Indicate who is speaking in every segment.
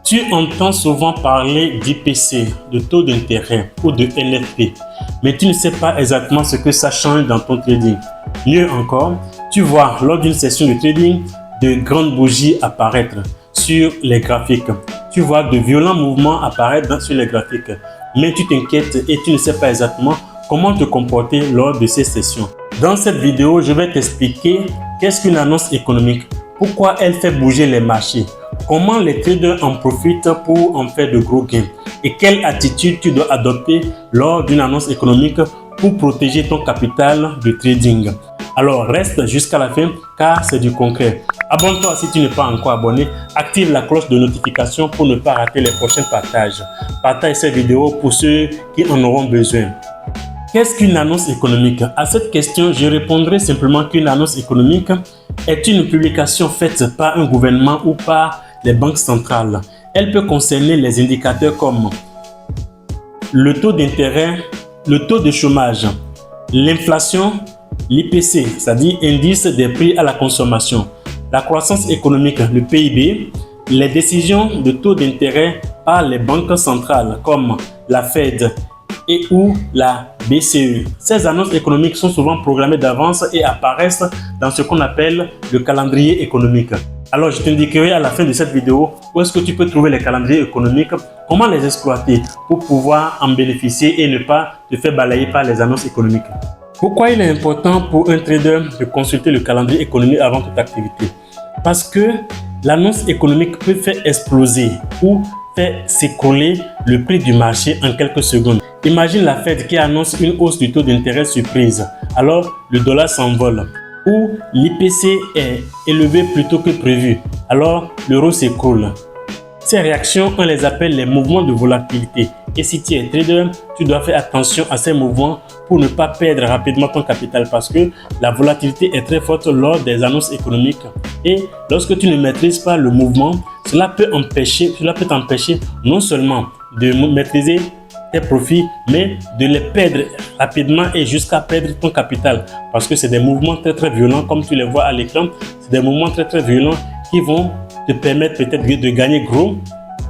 Speaker 1: Tu entends souvent parler d'IPC, de taux d'intérêt ou de NFP, mais tu ne sais pas exactement ce que ça change dans ton trading. Mieux encore, tu vois lors d'une session de trading de grandes bougies apparaître sur les graphiques. Tu vois de violents mouvements apparaître sur les graphiques, mais tu t'inquiètes et tu ne sais pas exactement comment te comporter lors de ces sessions. Dans cette vidéo, je vais t'expliquer qu'est-ce qu'une annonce économique, pourquoi elle fait bouger les marchés, comment les traders en profitent pour en faire de gros gains et quelle attitude tu dois adopter lors d'une annonce économique pour protéger ton capital de trading. Alors reste jusqu'à la fin car c'est du concret. Abonne-toi si tu n'es pas encore abonné, active la cloche de notification pour ne pas rater les prochains partages. Partage cette vidéo pour ceux qui en auront besoin. Qu'est-ce qu'une annonce économique? À cette question, je répondrai simplement qu'une annonce économique est une publication faite par un gouvernement ou par les banques centrales. Elle peut concerner les indicateurs comme le taux d'intérêt, le taux de chômage, l'inflation, l'IPC, c'est-à-dire indice des prix à la consommation, la croissance économique, le PIB, les décisions de taux d'intérêt par les banques centrales comme la Fed et ou la BCE. Ces annonces économiques sont souvent programmées d'avance et apparaissent dans ce qu'on appelle le calendrier économique. Alors, je t'indiquerai à la fin de cette vidéo où est-ce que tu peux trouver les calendriers économiques, comment les exploiter pour pouvoir en bénéficier et ne pas te faire balayer par les annonces économiques. Pourquoi il est important pour un trader de consulter le calendrier économique avant toute activité? Parce que l'annonce économique peut faire exploser ou faire s'écrouler le prix du marché en quelques secondes. Imagine la Fed qui annonce une hausse du taux d'intérêt surprise, alors le dollar s'envole. Ou l'IPC est élevé plus tôt que prévu, alors l'euro s'écroule. Ces réactions, on les appelle les mouvements de volatilité. Et si tu es trader, tu dois faire attention à ces mouvements pour ne pas perdre rapidement ton capital parce que la volatilité est très forte lors des annonces économiques. Et lorsque tu ne maîtrises pas le mouvement, cela peut t'empêcher non seulement de maîtriser tes profits, mais de les perdre rapidement et jusqu'à perdre ton capital. Parce que c'est des mouvements très violents, comme tu les vois à l'écran. C'est des mouvements très violents qui vont te permettre peut-être de gagner gros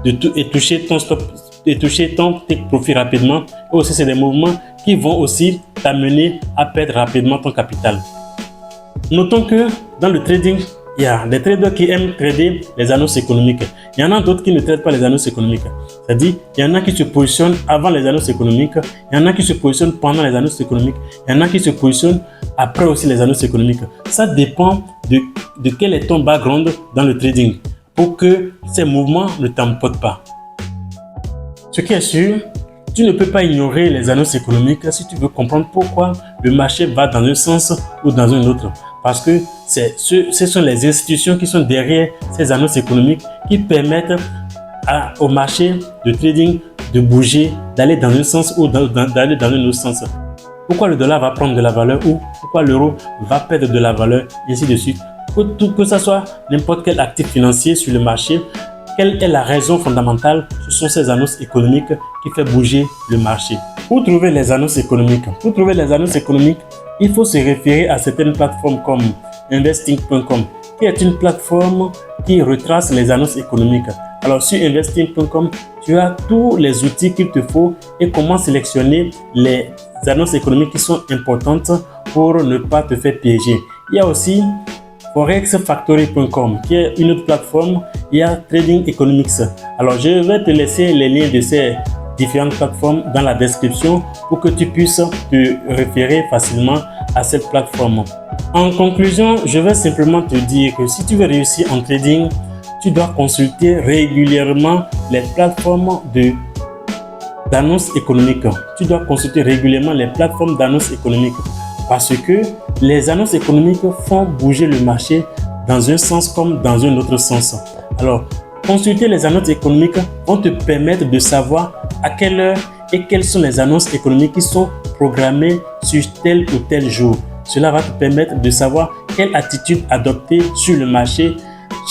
Speaker 1: et toucher ton stop et toucher tes profits rapidement. Et aussi, c'est des mouvements qui vont aussi t'amener à perdre rapidement ton capital. Notons que dans le trading, il y a des traders qui aiment trader les annonces économiques. Il y en a d'autres qui ne traitent pas les annonces économiques. C'est-à-dire, il y en a qui se positionnent avant les annonces économiques. Il y en a qui se positionnent pendant les annonces économiques. Il y en a qui se positionnent après aussi les annonces économiques. Ça dépend de quel est ton background dans le trading pour que ces mouvements ne t'emportent pas. Ce qui est sûr, tu ne peux pas ignorer les annonces économiques si tu veux comprendre pourquoi le marché va dans un sens ou dans un autre. Parce que ce sont les institutions qui sont derrière ces annonces économiques qui permettent au marché de trading de bouger, d'aller dans un sens ou d'aller dans un autre sens. Pourquoi le dollar va prendre de la valeur ou pourquoi l'euro va perdre de la valeur, et ainsi de suite. Que ce soit n'importe quel actif financier sur le marché, quelle est la raison fondamentale? Ce sont ces annonces économiques qui font bouger le marché. Pour trouver les annonces économiques, il faut se référer à certaines plateformes comme investing.com, qui est une plateforme qui retrace les annonces économiques. Alors sur investing.com, tu as tous les outils qu'il te faut et comment sélectionner les annonces économiques qui sont importantes pour ne pas te faire piéger. Il y a aussi forexfactory.com qui est une autre plateforme. Il y a Trading Economics. Alors je vais te laisser les liens de ces différentes plateformes dans la description pour que tu puisses te référer facilement à cette plateforme. En conclusion, je vais simplement te dire que si tu veux réussir en trading, tu dois consulter régulièrement les plateformes d'annonces économiques. Tu dois consulter régulièrement les plateformes d'annonces économiques parce que les annonces économiques font bouger le marché dans un sens comme dans un autre sens. Alors, consulter les annonces économiques vont te permettre de savoir à quelle heure et quelles sont les annonces économiques qui sont programmées sur tel ou tel jour. Cela va te permettre de savoir quelle attitude adopter sur le marché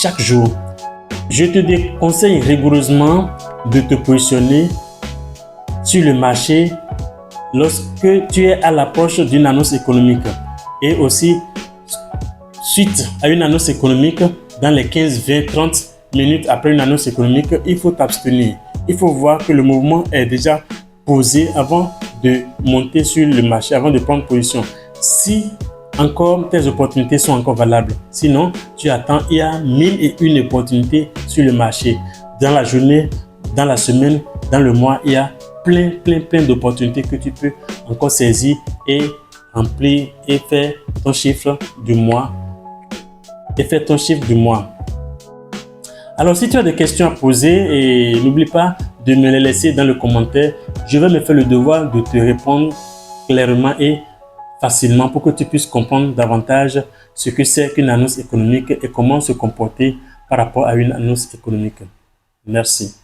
Speaker 1: chaque jour. Je te déconseille rigoureusement de te positionner sur le marché lorsque tu es à l'approche d'une annonce économique et aussi suite à une annonce économique dans les 15, 20, 30 minutes après une annonce économique, il faut t'abstenir. Il faut voir que le mouvement est déjà posé avant de monter sur le marché, avant de prendre position. Si encore tes opportunités sont encore valables. Sinon, tu attends, il y a 1001 opportunités sur le marché. Dans la journée, dans la semaine, dans le mois, il y a plein d'opportunités que tu peux encore saisir et remplir et faire ton chiffre du mois. Alors, si tu as des questions à poser, et n'oublie pas de me les laisser dans le commentaire. Je vais me faire le devoir de te répondre clairement et facilement pour que tu puisses comprendre davantage ce que c'est qu'une annonce économique et comment se comporter par rapport à une annonce économique. Merci.